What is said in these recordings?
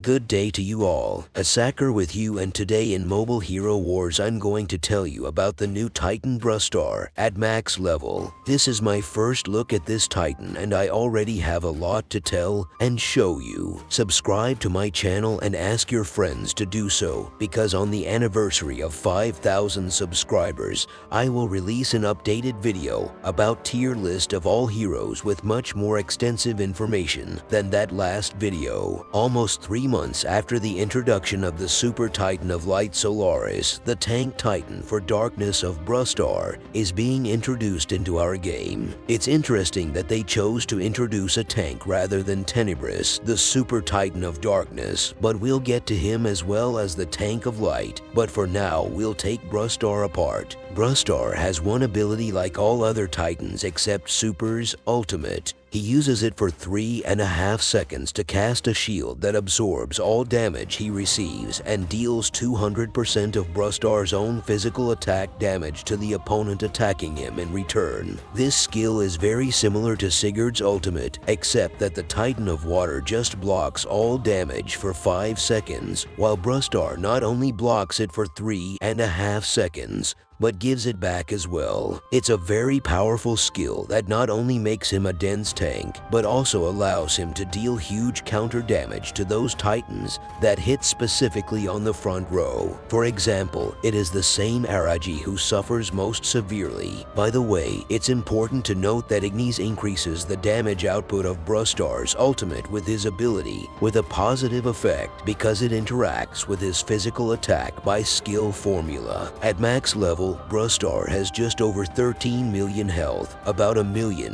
Good day to you all. Asaker with you, and today in Mobile Hero Wars I'm going to tell you about the new Titan Brustar at max level. This is my first look at this Titan and I already have a lot to tell and show you. Subscribe to my channel and ask your friends to do so, because on the anniversary of 5,000 subscribers, I will release an updated video about tier list of all heroes with much more extensive information than that last video. Almost 3 months after the introduction of the Super Titan of Light Solaris, the Tank Titan for Darkness of Brustar is being introduced into our game. It's interesting that they chose to introduce a tank rather than Tenebris, the Super Titan of Darkness, but we'll get to him as well as the Tank of Light. But for now, we'll take Brustar apart. Brustar has one ability like all other Titans except Super's Ultimate. He uses it for 3.5 seconds to cast a shield that absorbs all damage he receives and deals 200% of Brustar's own physical attack damage to the opponent attacking him in return. This skill is very similar to Sigurd's ultimate, except that the Titan of Water just blocks all damage for 5 seconds, while Brustar not only blocks it for 3.5 seconds, but gives it back as well. It's a very powerful skill that not only makes him a dense tank, but also allows him to deal huge counter damage to those Titans that hit specifically on the front row. For example, it is the same Araji who suffers most severely. By the way, it's important to note that Ignis increases the damage output of Brustar's ultimate with his ability with a positive effect because it interacts with his physical attack by skill formula. At max level, Brustar has just over 13 million health, about 1.5 million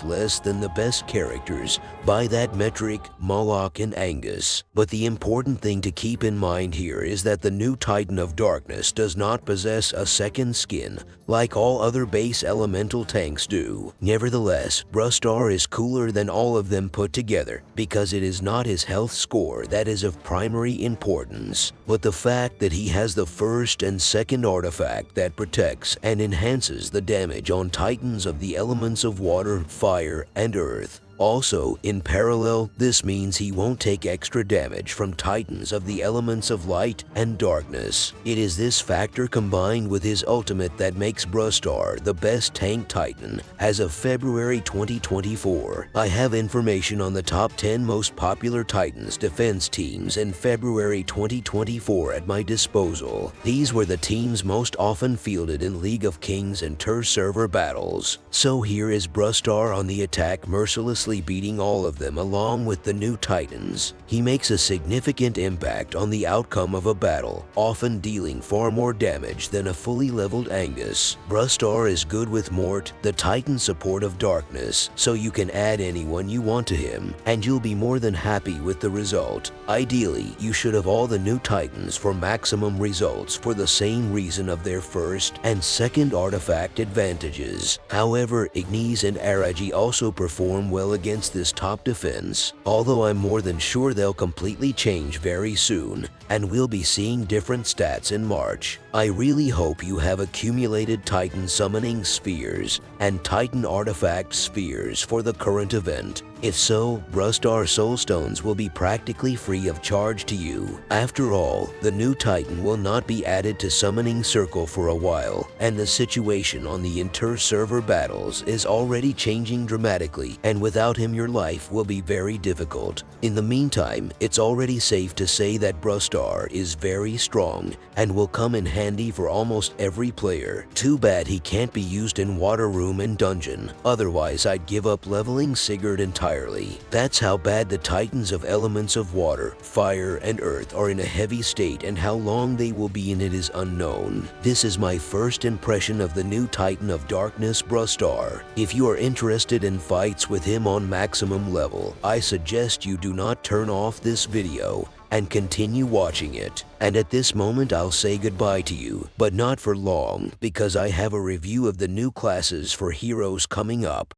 less than the best characters by that metric, Moloch and Angus. But the important thing to keep in mind here is that the new Titan of Darkness does not possess a second skin like all other base elemental tanks do. Nevertheless, Brustar is cooler than all of them put together because it is not his health score that is of primary importance, but the fact that he has the first and second artifact that protects and enhances the damage on Titans of the elements of water, fire, and earth. Also, in parallel, this means he won't take extra damage from Titans of the elements of light and darkness. It is this factor combined with his ultimate that makes Brustar the best tank Titan as of February 2024. I have information on the top 10 most popular Titans defense teams in February 2024 at my disposal. These were the teams most often fielded in League of Kings and TER server battles. So here is Brustar on the attack, mercilessly beating all of them along with the new Titans. He makes a significant impact on the outcome of a battle, often dealing far more damage than a fully leveled Angus. Brustar is good with Mort, the Titan support of darkness, so you can add anyone you want to him, and you'll be more than happy with the result. Ideally, you should have all the new Titans for maximum results for the same reason of their first and second artifact advantages. However, Ignis and Araji also perform well against this top defense, although I'm more than sure they'll completely change very soon, and we'll be seeing different stats in March. I really hope you have accumulated Titan summoning spheres and Titan artifact spheres for the current event. If so, Brustar Soulstones will be practically free of charge to you. After all, the new Titan will not be added to Summoning Circle for a while, and the situation on the inter-server battles is already changing dramatically, and without him your life will be very difficult. In the meantime, it's already safe to say that Brustar is very strong and will come in handy for almost every player. Too bad he can't be used in Water Room and Dungeon, otherwise I'd give up leveling Sigurd entirely. That's how bad the Titans of elements of water, fire, and earth are in a heavy state, and how long they will be in it is unknown. This is my first impression of the new Titan of Darkness, Brustar. If you are interested in fights with him on maximum level, I suggest you do not turn off this video and continue watching it. And at this moment I'll say goodbye to you, but not for long, because I have a review of the new classes for heroes coming up.